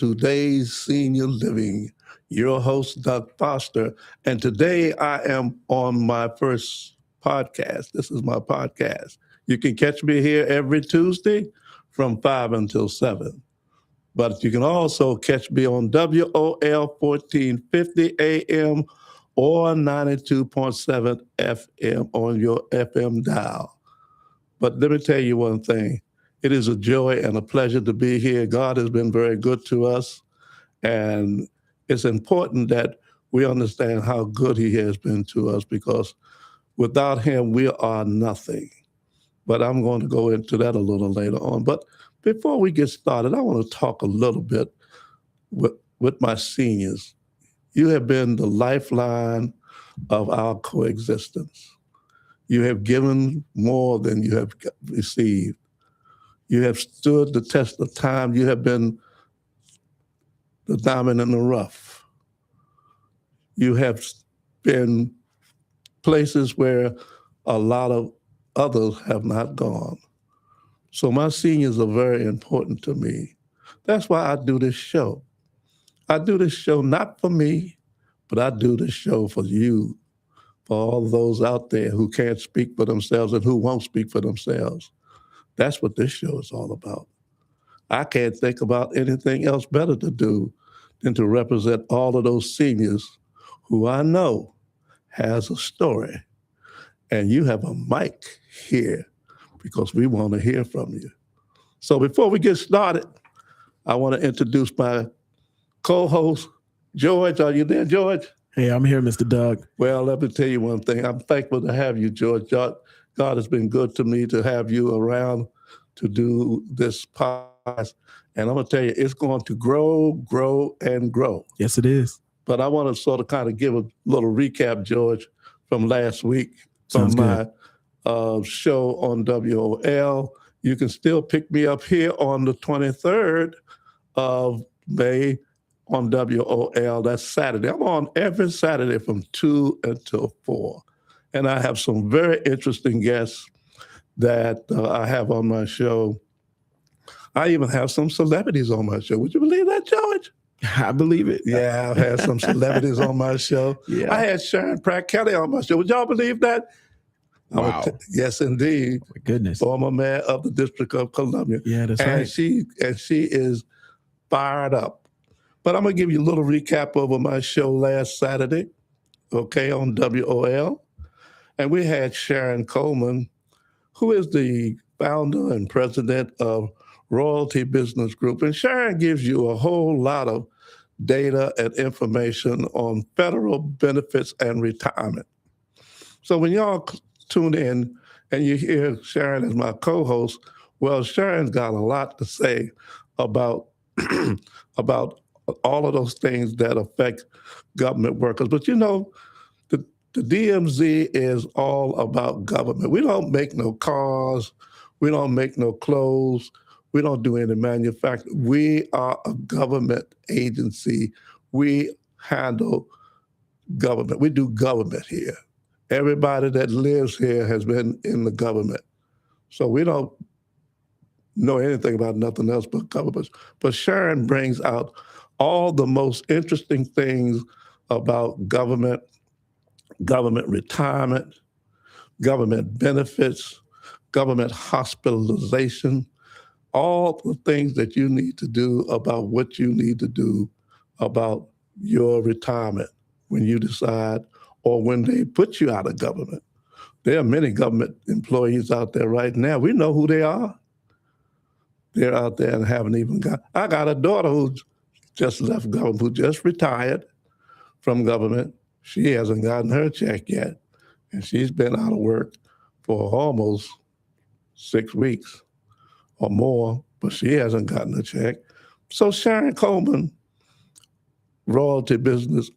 Today's Senior Living. Your host, Doug Foster. And today I am on my first podcast. This is my podcast. You can catch me here every Tuesday from 5 until 7. But you can also catch me on WOL 1450 AM or 92.7 FM on your FM dial. But let me tell you one thing. It is a joy and a pleasure to be here. God has been very good to us, and it's important that we understand how good He has been to us because without Him, we are nothing. But I'm going to go into that a little later on. But before we get started, I want to talk a little bit with my seniors. You have been the lifeline of our coexistence. You have given more than you have received. You have stood the test of time. You have been the diamond in the rough. You have been places where a lot of others have not gone. So my seniors are very important to me. That's why I do this show. I do this show not for me, but I do this show for you, for all those out there who can't speak for themselves and who won't speak for themselves. That's what this show is all about. I can't think about anything else better to do than to represent all of those seniors who I know has a story. And you have a mic here because we want to hear from you. So before we get started, I want to introduce my co-host, George. Are you there, George? Hey, I'm here, Mr. Doug. Well, let me tell you one thing. I'm thankful to have you, George. God has been good to me to have you around to do this podcast. And I'm going to tell you, it's going to grow, and grow. Yes, it is. But I want to sort of kind of give a little recap, George, from last week Sounds from my show on WOL. You can still pick me up here on the 23rd of May on WOL. That's Saturday. I'm on every Saturday from 2 until 4. And I have some very interesting guests that I have on my show. I even have some celebrities on my show. Would you believe that, George? I believe it. Yeah, I've had some celebrities on my show. Yeah. I had Sharon Pratt Kelly on my show. Would y'all believe that? Wow. Yes, indeed. My goodness. Former mayor of the District of Columbia. Yeah, that's and right. She is fired up. But I'm going to give you a little recap over my show last Saturday, okay, on WOL. And we had Sharon Coleman, who is the founder and president of Royalty Business Group. And Sharon gives you a whole lot of data and information on federal benefits and retirement. So when y'all tune in and you hear Sharon as my co-host, well, Sharon's got a lot to say about, about all of those things that affect government workers. But you know, the DMZ is all about government. We don't make no cars. We don't make no clothes. We don't do any manufacturing. We are a government agency. We handle government. We do government here. Everybody that lives here has been in the government. So we don't know anything about nothing else but government. But Sharon brings out all the most interesting things about government retirement, government benefits, government hospitalization, all the things that you need to do about what you need to do about your retirement when you decide or when they put you out of government. There are many government employees out there right now. We know who they are. They're out there and haven't even I got a daughter who just left government, who just retired from government. She hasn't gotten her check yet, and she's been out of work for almost 6 weeks or more, but she hasn't gotten a check. So Sharon Coleman, Royalty Business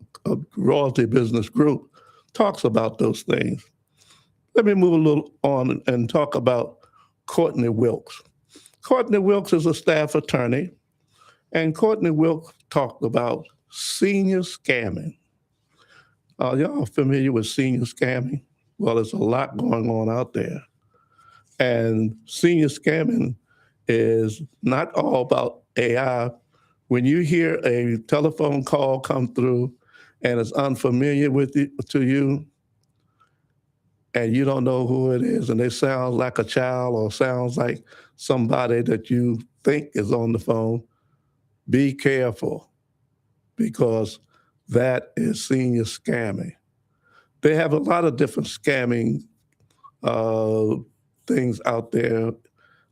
Group, talks about those things. Let me move a little on and talk about Courtney Wilkes. Courtney Wilkes is a staff attorney, and Courtney Wilkes talked about senior scamming. Are y'all familiar with senior scamming? Well, there's a lot going on out there. And senior scamming is not all about AI, when you hear a telephone call come through and it's unfamiliar to you, and you don't know who it is, and they sound like a child or sounds like somebody that you think is on the phone, be careful because that is senior scamming. They have a lot of different scamming uh, things out there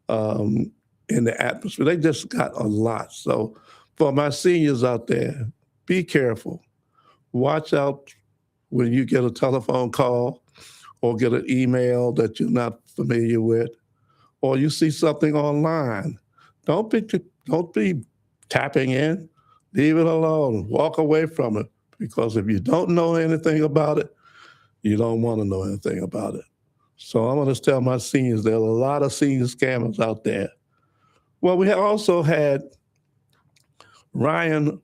in the atmosphere. They just got a lot. So for my seniors out there, be careful. Watch out when you get a telephone call or get an email that you're not familiar with, or you see something online. Don't be tapping in. Leave it alone. Walk away from it because if you don't know anything about it, you don't want to know anything about it. So I'm going to tell my seniors there are a lot of senior scammers out there. Well, we have also had Ryan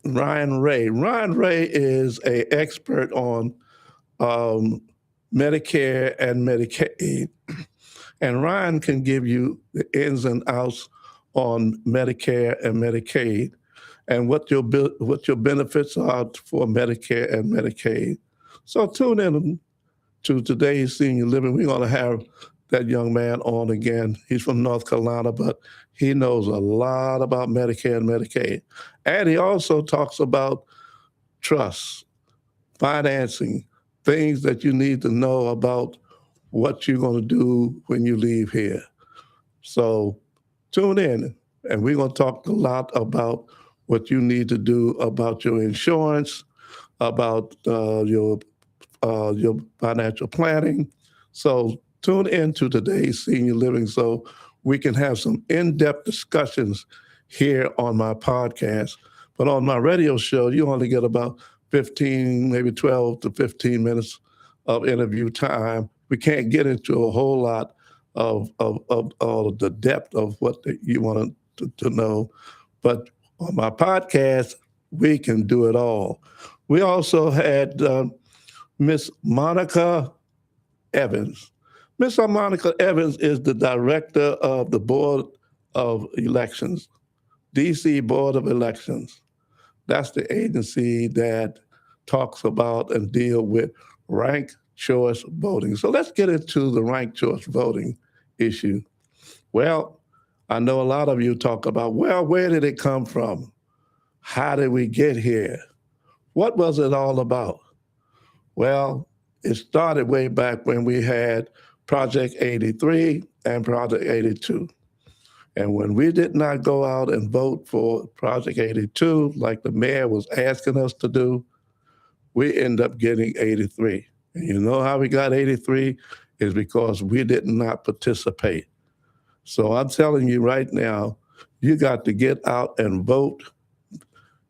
Ryan Ray. Ryan Ray is an expert on Medicare and Medicaid. And Ryan can give you the ins and outs on Medicare and Medicaid and what your benefits are for Medicare and Medicaid. So tune in to today's Senior Living. We're going to have that young man on again. He's from North Carolina, but he knows a lot about Medicare and Medicaid. And he also talks about trusts, financing, things that you need to know about what you're going to do when you leave here. So tune in, and we're going to talk a lot about what you need to do about your insurance, about your financial planning. So tune in to today's Senior Living so we can have some in-depth discussions here on my podcast. But on my radio show, you only get about 15, maybe 12 to 15 minutes of interview time. We can't get into a whole lot of all of the depth of what you want to know. But on my podcast, we can do it all. We also had Miss Monica Evans. Miss Monica Evans is the director of the Board of Elections, DC Board of Elections. That's the agency that talks about and deal with ranked choice voting. So let's get into the ranked choice voting issue. Well, I know a lot of you talk about, well, where did it come from? How did we get here? What was it all about? Well, it started way back when we had Project 83 and Project 82. And when we did not go out and vote for Project 82, like the mayor was asking us to do, we end up getting 83. And you know how we got 83 is because we did not participate. So I'm telling you right now, you got to get out and vote.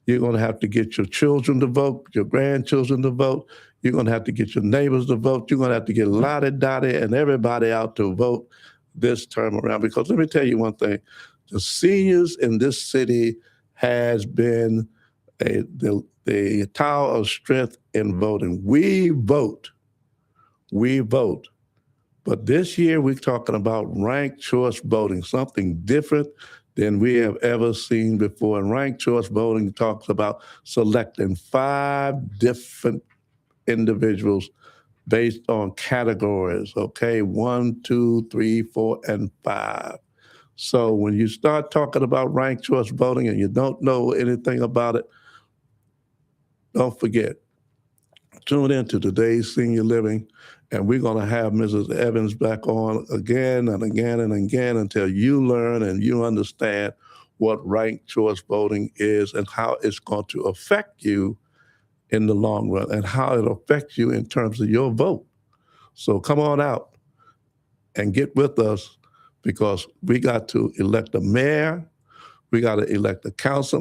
You're going to have to get your children to vote, your grandchildren to vote. You're going to have to get your neighbors to vote. You're going to have to get Lottie Dottie and everybody out to vote this term around. Because let me tell you one thing, the seniors in this city has been the tower of strength in voting. We vote. But this year we're talking about ranked choice voting, something different than we have ever seen before. And ranked choice voting talks about selecting 5 different individuals based on categories, okay? 1, 2, 3, 4, and 5. So when you start talking about ranked choice voting and you don't know anything about it, don't forget, tune in to today's Senior Living, and we're going to have Mrs. Evans back on again and again and again until you learn and you understand what ranked choice voting is and how it's going to affect you in the long run and how it affects you in terms of your vote. So come on out and get with us because we got to elect a mayor, we got to elect a council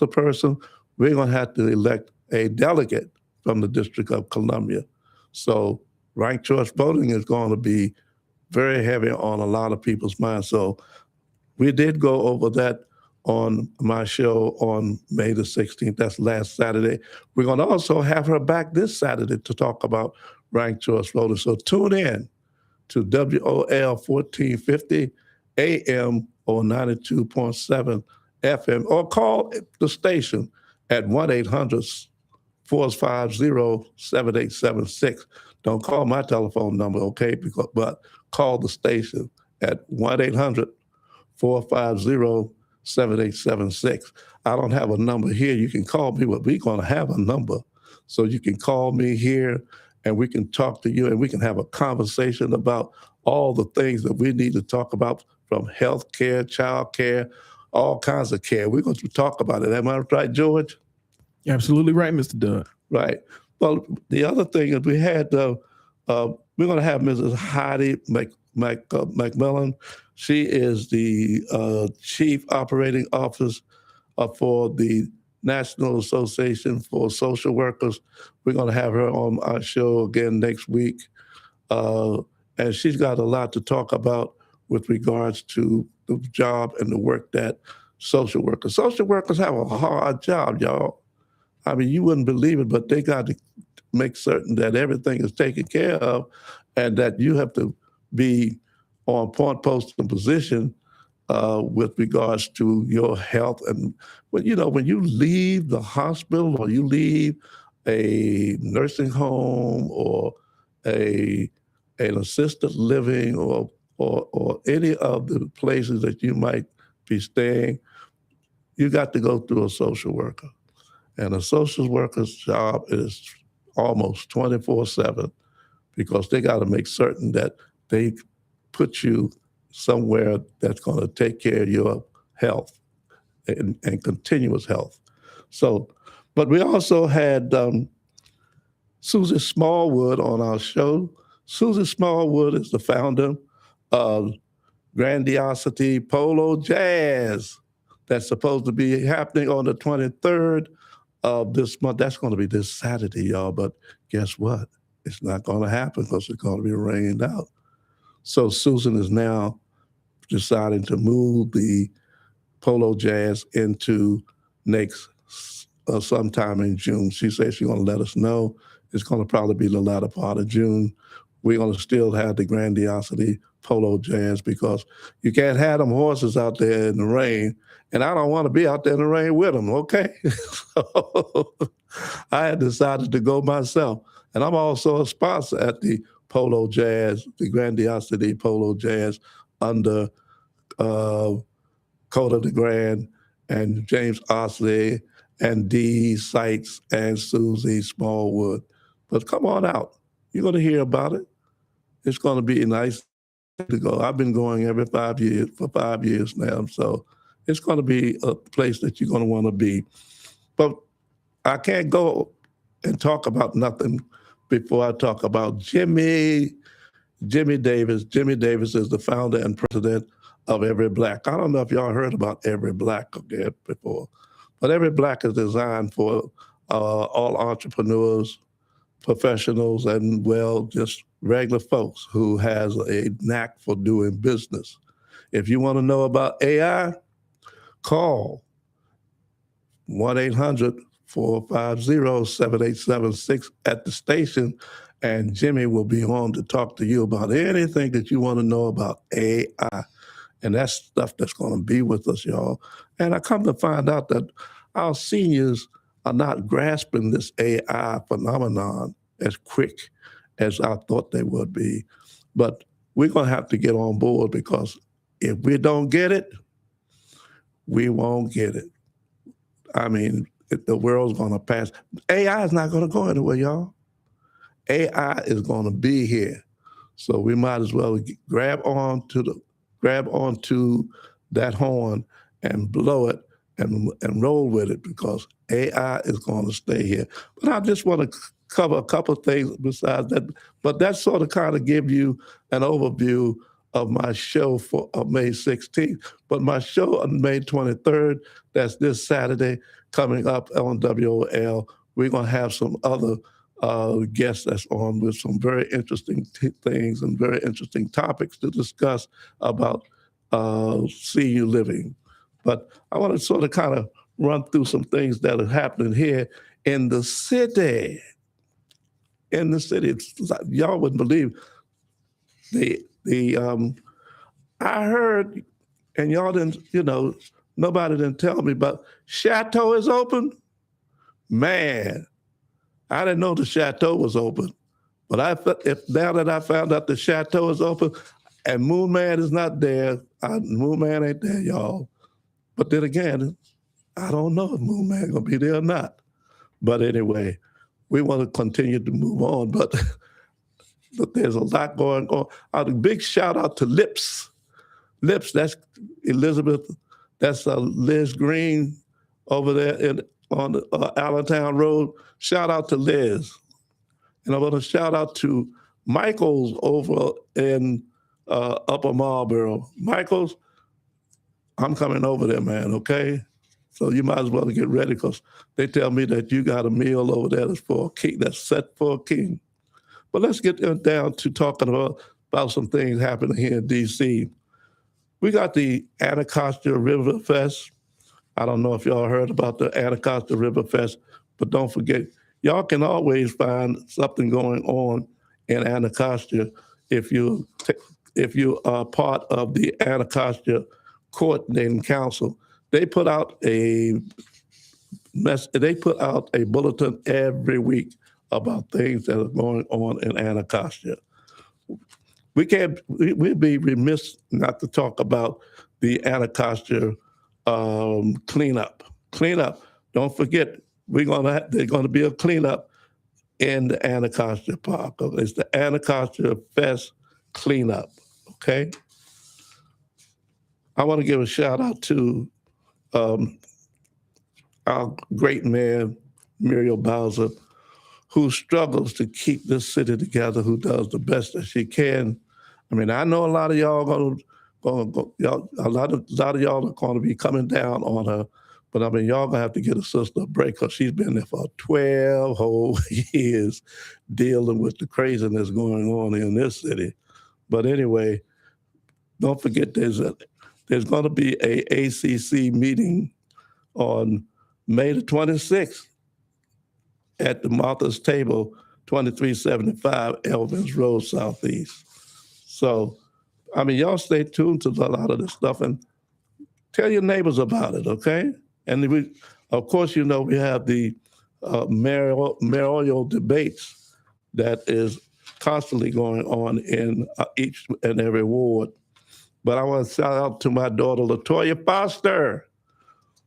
person, we're going to have to elect a delegate from the District of Columbia. So ranked choice voting is going to be very heavy on a lot of people's minds. So we did go over that on my show on May the 16th. That's last Saturday. We're going to also have her back this Saturday to talk about ranked choice voting. So tune in to WOL 1450 AM or 92.7 FM, or call the station at 1-800-450-7876. Don't call my telephone number, okay? But call the station at 1-800-450-7876. I don't have a number here. You can call me, but we're going to have a number. So you can call me here and we can talk to you and we can have a conversation about all the things that we need to talk about, from health care, child care, all kinds of care. We're going to talk about it. Am I right, George? You're absolutely right, Mr. Doug. Right. Well, the other thing is we had, we're going to have Mrs. Heidi McMillan. She is the Chief Operating Officer for the National Association for Social Workers. We're going to have her on our show again next week. And she's got a lot to talk about with regards to the job and the work that social workers have a hard job, y'all. I mean, you wouldn't believe it, but they got to make certain that everything is taken care of and that you have to be on point, post, and position with regards to your health. And when you leave the hospital or you leave a nursing home or an assisted living or any of the places that you might be staying, you got to go through a social worker. And a social worker's job is almost 24/7 because they got to make certain that they put you somewhere that's going to take care of your health and continuous health. So, but we also had Susie Smallwood on our show. Susie Smallwood is the founder of Grandiosity Polo Jazz. That's supposed to be happening on the 23rd of this month. That's going to be this Saturday, y'all. But guess what? It's not going to happen because it's going to be rained out. So Susan is now deciding to move the Polo Jazz into next sometime in June. She says she's going to let us know. It's going to probably be the latter part of June. We're going to still have the Grandiosity Polo Jazz because you can't have them horses out there in the rain. And I don't want to be out there in the rain with them, okay? So I had decided to go myself. And I'm also a sponsor at the Polo Jazz, the Grandiosity Polo Jazz under Coda DeGrand and James Osley and Dee Sykes and Susie Smallwood. But come on out. You're going to hear about it. It's going to be nice to go. I've been going every 5 years for 5 years now. So it's going to be a place that you're going to want to be. But I can't go and talk about nothing before I talk about Jimmy Davis. Jimmy Davis is the founder and president of Every Black. I don't know if y'all heard about Every Black again before, but Every Black is designed for all entrepreneurs, professionals, and just regular folks who has a knack for doing business. If you want to know about AI, call 1-800-450-7876 at the station, and Jimmy will be on to talk to you about anything that you want to know about AI. And that's stuff that's going to be with us, y'all. And I come to find out that our seniors are not grasping this AI phenomenon as quick as I thought they would be. But we're going to have to get on board because if we don't get it, we won't get it. I mean, the world's going to pass. AI is not going to go anywhere, y'all. AI is going to be here. So we might as well grab onto that horn and blow it and roll with it because AI is going to stay here. But I just want to cover a couple of things besides that. But that sort of kind of give you an overview of my show for May 16th. But my show on May 23rd, that's this Saturday, coming up on WOL, we're going to have some other guests that's on with some very interesting things and very interesting topics to discuss about senior living. But I want to sort of kind of run through some things that are happening here in the city. In the city, y'all wouldn't believe I heard, and y'all didn't, Nobody didn't tell me, but Chateau is open. Man, I didn't know the Chateau was open. But if now that I found out the Chateau is open and Moon Man is not there, Moon Man ain't there, y'all. But then again, I don't know if Moon Man gonna be there or not. But anyway, we want to continue to move on. But there's a lot going on. A big shout out to Lips. Lips, that's Elizabeth, that's Liz Green over there on Allentown Road. Shout out to Liz. And I want to shout out to Michael's over in Upper Marlboro. Michael's, I'm coming over there, man, okay? So you might as well get ready because they tell me that you got a meal over there that's for a king, that's set for a king. But let's get down to talking about some things happening here in D.C. We got the Anacostia River Fest. I don't know if y'all heard about the Anacostia River Fest, but don't forget, y'all can always find something going on in Anacostia if you are part of the Anacostia Coordinating Council. They put out a bulletin every week about things that are going on in Anacostia. We'd be remiss not to talk about the Anacostia cleanup. Don't forget, there's going to be a cleanup in the Anacostia Park. It's the Anacostia Fest cleanup. Okay. I want to give a shout out to our great mayor, Muriel Bowser, who struggles to keep this city together, who does the best that she can. I mean, I know a lot of y'all a lot of y'all are going to be coming down on her, but I mean, y'all gonna have to get a sister a break because she's been there for 12 whole years dealing with the craziness going on in this city. But anyway, don't forget there's going to be a ACC meeting on May the 26th at the Martha's Table, 2375 Elvins Road Southeast. So, I mean, y'all stay tuned to a lot of this stuff and tell your neighbors about it, okay? And of course, we have the mayoral debates that is constantly going on in each and every ward. But I want to shout out to my daughter, LaToya Foster.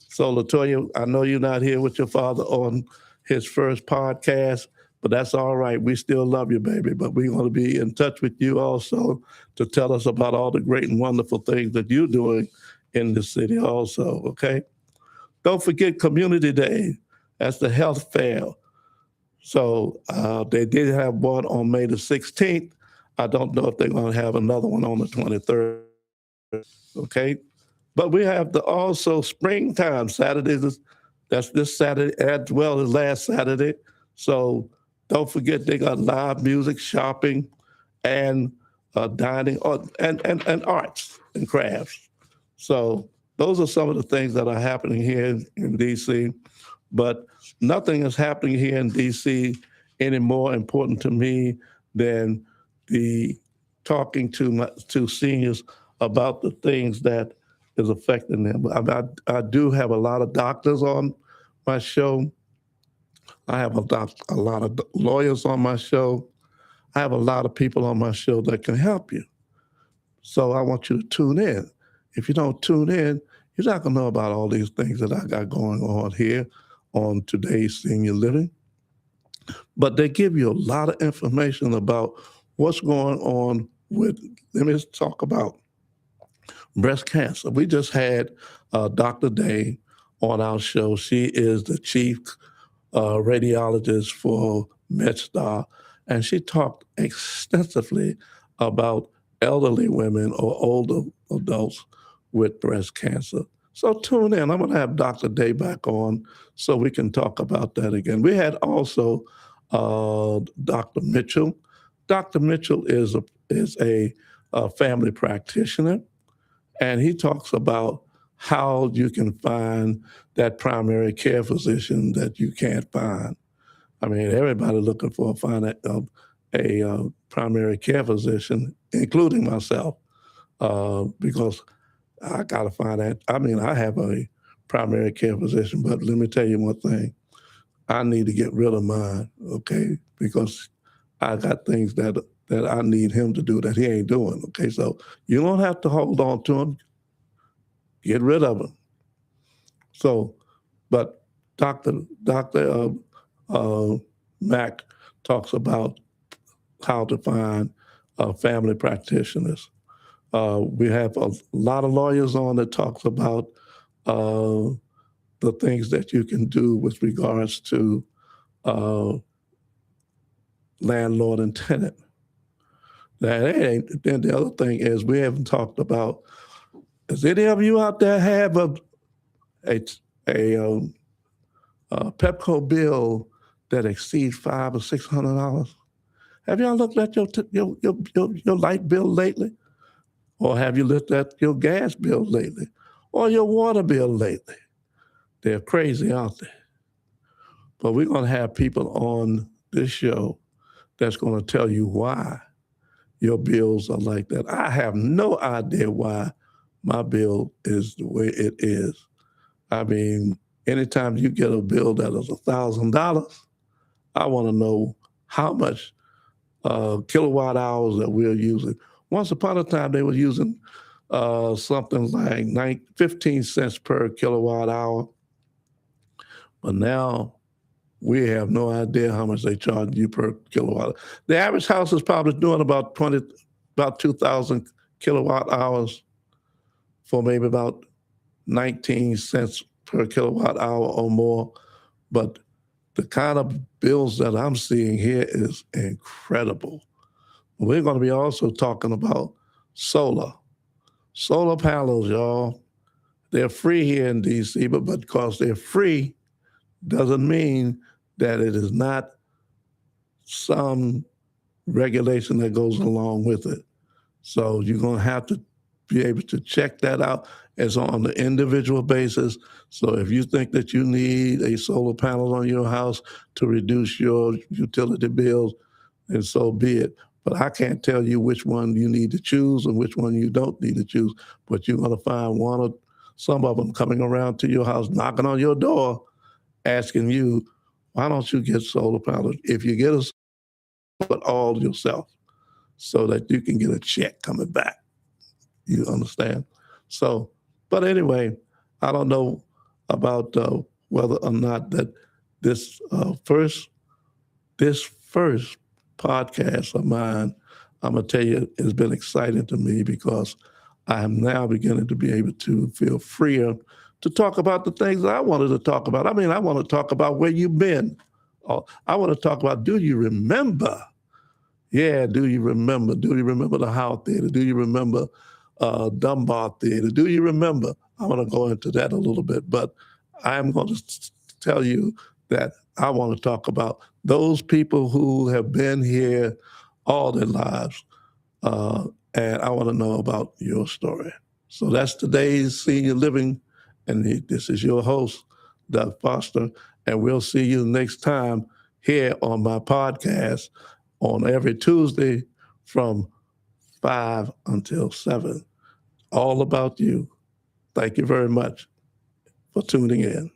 So, LaToya, I know you're not here with your father on his first podcast, but that's all right. We still love you, baby. But we're going to be in touch with you also to tell us about all the great and wonderful things that you're doing in the city also, okay? Don't forget Community Day. That's the health fair. So they did have one on May the 16th. I don't know if they're going to have another one on the 23rd, okay? But we have also springtime Saturdays. That's this Saturday as well as last Saturday. So don't forget they got live music, shopping, and dining, and arts and crafts. So those are some of the things that are happening here in D.C. But nothing is happening here in D.C. any more important to me than the talking to seniors about the things that is affecting them. I do have a lot of doctors on my show. I have a lot of lawyers on my show. I have a lot of people on my show that can help you. So I want you to tune in. If you don't tune in, you're not going to know about all these things that I got going on here on today's Senior Living. But they give you a lot of information about what's going on with, let me talk about breast cancer. We just had Dr. Day on our show. She is the chief radiologist for MedStar, and she talked extensively about elderly women or older adults with breast cancer. So tune in. I'm going to have Dr. Day back on so we can talk about that again. We had also Dr. Mitchell. Dr. Mitchell is a family practitioner, and he talks about how you can find that primary care physician that you can't find. I mean, everybody looking for a primary care physician, including myself, because I got to find that. I mean, I have a primary care physician, but let me tell you one thing. I need to get rid of mine, okay? Because I got things that I need him to do that he ain't doing, okay? So you don't have to hold on to him. Get rid of him. So, but Doctor Mack talks about how to find family practitioners. We have a lot of lawyers on that talks about uh, the things that you can do with regards to uh, landlord and tenant. Then the other thing is we haven't talked about. Does any of you out there have a, a Pepco bill that exceeds $500 or $600? Have y'all looked at your light bill lately? Or have you looked at your gas bill lately? Or your water bill lately? They're crazy, aren't they? But we're going to have people on this show that's going to tell you why your bills are like that. I have no idea why my bill is the way it is. I mean, anytime you get a bill that is $1,000, I want to know how much kilowatt hours that we're using. Once upon a time, they were using something like 15 cents per kilowatt hour. But now we have no idea how much they charge you per kilowatt. The average house is probably doing about 2,000 kilowatt hours for maybe about 19 cents per kilowatt hour or more. But the kind of bills that I'm seeing here is incredible. We're going to be also talking about solar panels, y'all. They're free here in DC, but because they're free doesn't mean that it is not some regulation that goes along with it. So you're going to have to be able to check that out as on the individual basis. So if you think that you need a solar panel on your house to reduce your utility bills, then so be it. But I can't tell you which one you need to choose and which one you don't need to choose. But you're going to find one or some of them coming around to your house, knocking on your door, asking you, why don't you get solar panels? If you get a put all yourself so that you can get a check coming back. You understand? So, but anyway, I don't know about whether or not that this first podcast of mine, I'm gonna tell you, has been exciting to me because I am now beginning to be able to feel freer to talk about the things that I wanted to talk about. I mean, I want to talk about where you've been. I want to talk about, do you remember? Yeah, do you remember? Do you remember the Howe Theater? Do you remember Dunbar Theater? Do you remember? I want to go into that a little bit, but I'm going to tell you that I want to talk about those people who have been here all their lives, and I want to know about your story. So that's today's Senior Living, and this is your host, Doug Foster, and we'll see you next time here on my podcast on every Tuesday from 5 until 7. All about you. Thank you very much for tuning in.